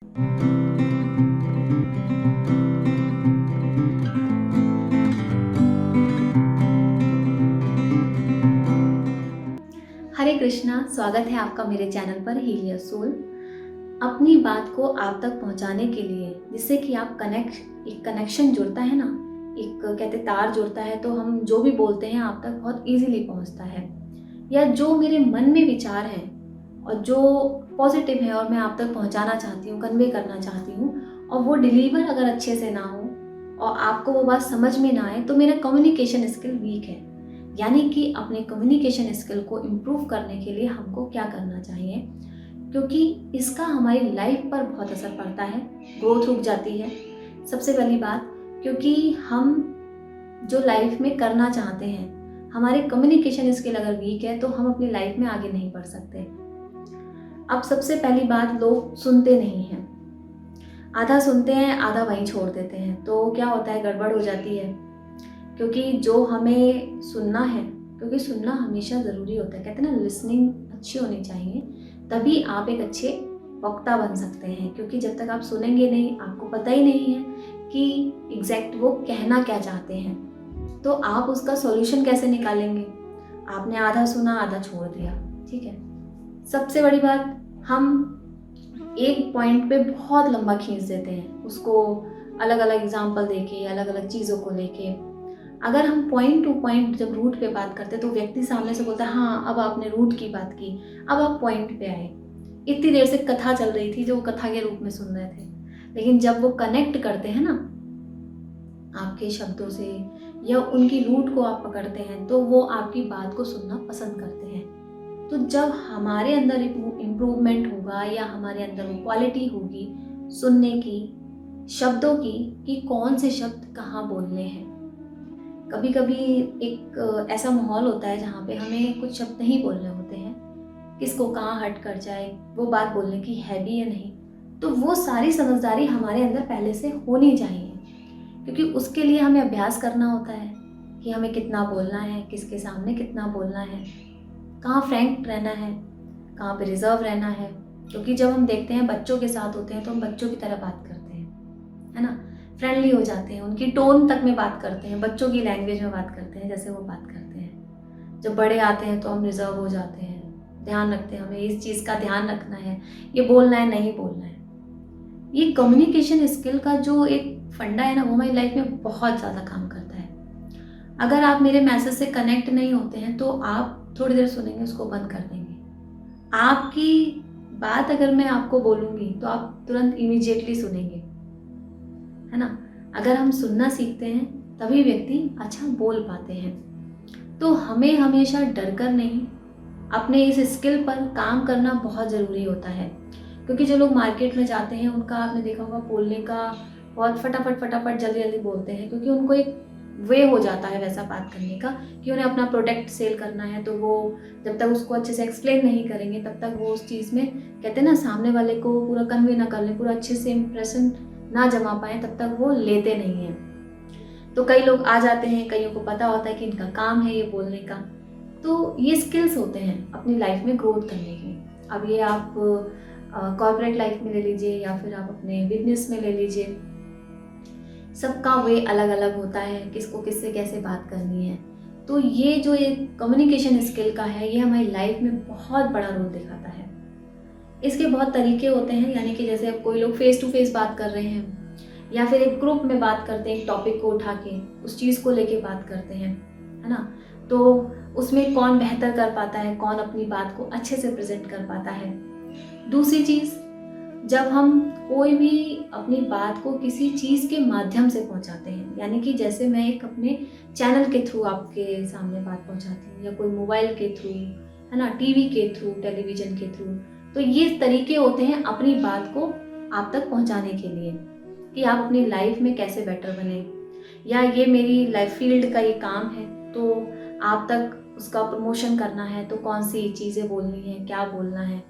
हरे कृष्णा, स्वागत है आपका मेरे चैनल पर हील योर सोल। अपनी बात को आप तक पहुंचाने के लिए, जिससे कि आप एक कनेक्शन जुड़ता है ना, एक कहते तार जुड़ता है, तो हम जो भी बोलते हैं आप तक बहुत इजीली पहुंचता है। या जो मेरे मन में विचार हैं और जो पॉजिटिव है और मैं आप तक पहुंचाना चाहती हूँ, कन्वे करना चाहती हूँ, और वो डिलीवर अगर अच्छे से ना हो और आपको वो बात समझ में ना आए, तो मेरा कम्युनिकेशन स्किल वीक है। यानी कि अपने कम्युनिकेशन स्किल को इम्प्रूव करने के लिए हमको क्या करना चाहिए, क्योंकि इसका हमारी लाइफ पर बहुत असर पड़ता है, ग्रोथ रुक जाती है। सबसे पहली बात, क्योंकि हम जो लाइफ में करना चाहते हैं, हमारे कम्युनिकेशन स्किल अगर वीक है तो हम अपनी लाइफ में आगे नहीं बढ़ सकते। अब सबसे पहली बात, लोग सुनते नहीं हैं। आधा सुनते हैं, आधा वहीं छोड़ देते हैं, तो क्या होता है, गड़बड़ हो जाती है। क्योंकि जो हमें सुनना है, क्योंकि सुनना हमेशा ज़रूरी होता है, कहते हैं ना, लिसनिंग अच्छी होनी चाहिए, तभी आप एक अच्छे वक्ता बन सकते हैं। क्योंकि जब तक आप सुनेंगे नहीं, आपको पता ही नहीं है कि एग्जैक्ट वो कहना क्या चाहते हैं, तो आप उसका सॉल्यूशन कैसे निकालेंगे। आपने आधा सुना, आधा छोड़ दिया, ठीक है। सबसे बड़ी बात, हम एक पॉइंट पे बहुत लंबा खींच देते हैं उसको, अलग अलग एग्जाम्पल देके, अलग अलग चीज़ों को लेके। अगर हम पॉइंट टू पॉइंट जब रूट पे बात करते हैं, तो व्यक्ति सामने से बोलता है, हाँ अब आपने रूट की बात की, अब आप पॉइंट पे आए। इतनी देर से कथा चल रही थी जो वो कथा के रूप में सुन रहे थे, लेकिन जब वो कनेक्ट करते हैं ना आपके शब्दों से, या उनकी रूट को आप पकड़ते हैं, तो वो आपकी बात को सुनना पसंद करते हैं। तो जब हमारे अंदर इम्प्रूवमेंट होगा, या हमारे अंदर वो क्वालिटी होगी सुनने की, शब्दों की, कि कौन से शब्द कहाँ बोलने हैं। कभी कभी एक ऐसा माहौल होता है जहाँ पे हमें कुछ शब्द नहीं बोलने होते हैं, किसको कहाँ हट कर जाए, वो बात बोलने की है भी या नहीं। तो वो सारी समझदारी हमारे अंदर पहले से होनी चाहिए, क्योंकि उसके लिए हमें अभ्यास करना होता है कि हमें कितना बोलना है, किसके सामने कितना बोलना है, कहाँ फ्रैंक रहना है, कहाँ पे रिजर्व रहना है। क्योंकि जब हम देखते हैं बच्चों के साथ होते हैं, तो हम बच्चों की तरह बात करते हैं, है ना, फ्रेंडली हो जाते हैं, उनकी टोन तक में बात करते हैं, बच्चों की लैंग्वेज में बात करते हैं जैसे वो बात करते हैं। जब बड़े आते हैं तो हम रिजर्व हो जाते हैं, ध्यान रखते हैं, हमें इस चीज़ का ध्यान रखना है, ये बोलना है, नहीं बोलना है। ये कम्युनिकेशन स्किल का जो एक फंडा है ना, वो हमारी लाइफ में बहुत ज़्यादा काम करता है। अगर आप मेरे मैसेज से कनेक्ट नहीं होते हैं, तो आप थोड़ी देर सुनेंगे, उसको बंद कर देंगे। आपकी बात अगर मैं आपको बोलूँगी, तो आप तुरंत इमीडिएटली सुनेंगे, है ना। अगर हम सुनना सीखते हैं, तभी व्यक्ति अच्छा बोल पाते हैं। तो हमें हमेशा डर कर नहीं, अपने इस स्किल पर काम करना बहुत ज़रूरी होता है। क्योंकि जो लोग मार्केट में जाते हैं, उनका आपने देखा होगा बोलने का, बहुत फटाफट फटाफट जल्दी जल्दी बोलते हैं, क्योंकि उनको एक वे हो जाता है वैसा बात करने का, कि उन्हें अपना प्रोडक्ट सेल करना है। तो वो जब तक उसको अच्छे से एक्सप्लेन नहीं करेंगे, तब तक वो उस चीज़ में, कहते हैं ना, सामने वाले को पूरा कन्वे ना कर ले, पूरा अच्छे से इम्प्रेशन ना जमा पाए, तब तक वो लेते नहीं हैं। तो कई लोग आ जाते हैं, कईयों को पता होता है कि इनका काम है ये बोलने का। तो ये स्किल्स होते हैं अपनी लाइफ में ग्रोथ करने के। अब ये आप कॉर्पोरेट लाइफ में ले लीजिए, या फिर आप अपने बिजनेस में ले लीजिए, सबका वे अलग अलग होता है, किसको किससे कैसे बात करनी है। तो ये जो एक कम्युनिकेशन स्किल का है, ये हमारी लाइफ में बहुत बड़ा रोल दिखाता है। इसके बहुत तरीके होते हैं, यानी कि जैसे अब कोई लोग फेस टू फेस बात कर रहे हैं, या फिर एक ग्रुप में बात करते हैं, एक टॉपिक को उठा के उस चीज़ को लेके बात करते हैं, है ना। तो उसमें कौन बेहतर कर पाता है, कौन अपनी बात को अच्छे से प्रेजेंट कर पाता है। दूसरी चीज़, जब हम कोई भी अपनी बात को किसी चीज़ के माध्यम से पहुंचाते हैं, यानी कि जैसे मैं एक अपने चैनल के थ्रू आपके सामने बात पहुंचाती हूँ, या कोई मोबाइल के थ्रू, है ना, टीवी के थ्रू, टेलीविज़न के थ्रू, तो ये तरीके होते हैं अपनी बात को आप तक पहुंचाने के लिए, कि आप अपनी लाइफ में कैसे बेटर बने, या ये मेरी लाइफ फील्ड का ये काम है, तो आप तक उसका प्रमोशन करना है, तो कौन सी चीज़ें बोलनी है, क्या बोलना है।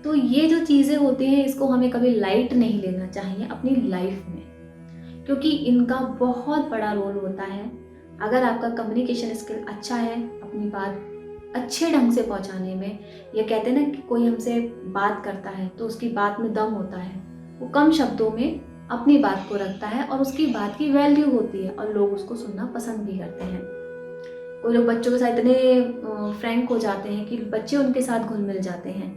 तो ये जो चीज़ें होती हैं, इसको हमें कभी लाइट नहीं लेना चाहिए अपनी लाइफ में, क्योंकि इनका बहुत बड़ा रोल होता है। अगर आपका कम्युनिकेशन स्किल अच्छा है, अपनी बात अच्छे ढंग से पहुंचाने में, या कहते हैं ना कि कोई हमसे बात करता है तो उसकी बात में दम होता है, वो कम शब्दों में अपनी बात को रखता है और उसकी बात की वैल्यू होती है और लोग उसको सुनना पसंद भी करते हैं। कोई लोग बच्चों के साथ इतने फ्रैंक हो जाते हैं कि बच्चे उनके साथ घुल मिल जाते हैं।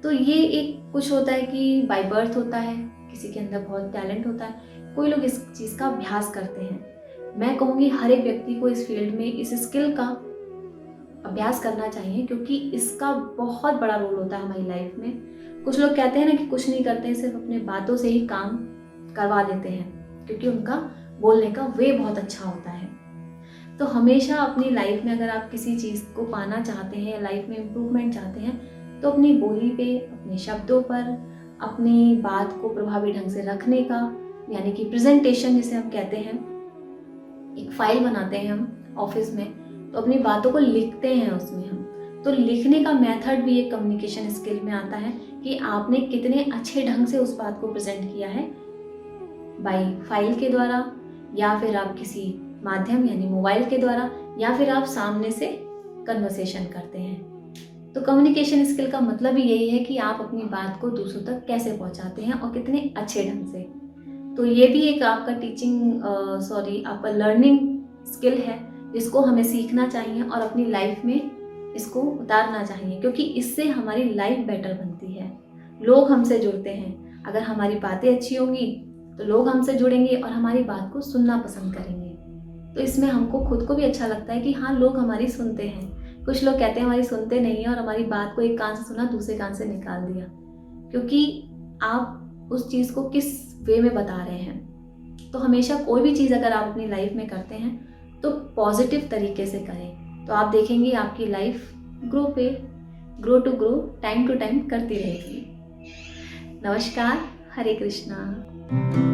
तो ये एक कुछ होता है कि बाय बर्थ होता है, किसी के अंदर बहुत टैलेंट होता है, कोई लोग इस चीज़ का अभ्यास करते हैं। मैं कहूँगी हर एक व्यक्ति को इस फील्ड में इस स्किल का अभ्यास करना चाहिए, क्योंकि इसका बहुत बड़ा रोल होता है हमारी लाइफ में। कुछ लोग कहते हैं ना कि कुछ नहीं करते, सिर्फ अपने बातों से ही काम करवा देते हैं, क्योंकि उनका बोलने का वे बहुत अच्छा होता है। तो हमेशा अपनी लाइफ में अगर आप किसी चीज़ को पाना चाहते हैं या लाइफ में इम्प्रूवमेंट चाहते हैं, तो अपनी बोली पे, अपने शब्दों पर, अपनी बात को प्रभावी ढंग से रखने का, यानी कि प्रेजेंटेशन जिसे हम कहते हैं, एक फाइल बनाते हैं हम ऑफिस में, तो अपनी बातों को लिखते हैं उसमें हम। तो लिखने का मेथड भी एक कम्युनिकेशन स्किल में आता है कि आपने कितने अच्छे ढंग से उस बात को प्रेजेंट किया है, बाय फाइल के द्वारा, या फिर आप किसी माध्यम यानी मोबाइल के द्वारा, या फिर आप सामने से कन्वर्सेशन करते हैं। तो कम्युनिकेशन स्किल का मतलब ही यही है कि आप अपनी बात को दूसरों तक कैसे पहुंचाते हैं और कितने अच्छे ढंग से। तो ये भी एक आपका आपका लर्निंग स्किल है, जिसको हमें सीखना चाहिए और अपनी लाइफ में इसको उतारना चाहिए, क्योंकि इससे हमारी लाइफ बेटर बनती है। लोग हमसे जुड़ते हैं, अगर हमारी बातें अच्छी होंगी तो लोग हमसे जुड़ेंगे और हमारी बात को सुनना पसंद करेंगे। तो इसमें हमको खुद को भी अच्छा लगता है कि हाँ, लोग हमारी सुनते हैं। कुछ लोग कहते हैं हमारी सुनते नहीं है और हमारी बात को एक कान से सुना दूसरे कान से निकाल दिया, क्योंकि आप उस चीज़ को किस वे में बता रहे हैं। तो हमेशा कोई भी चीज़ अगर आप अपनी लाइफ में करते हैं तो पॉजिटिव तरीके से करें, तो आप देखेंगे आपकी life grow to grow, time to time करती रहेगी। नमस्कार, हरे कृष्णा।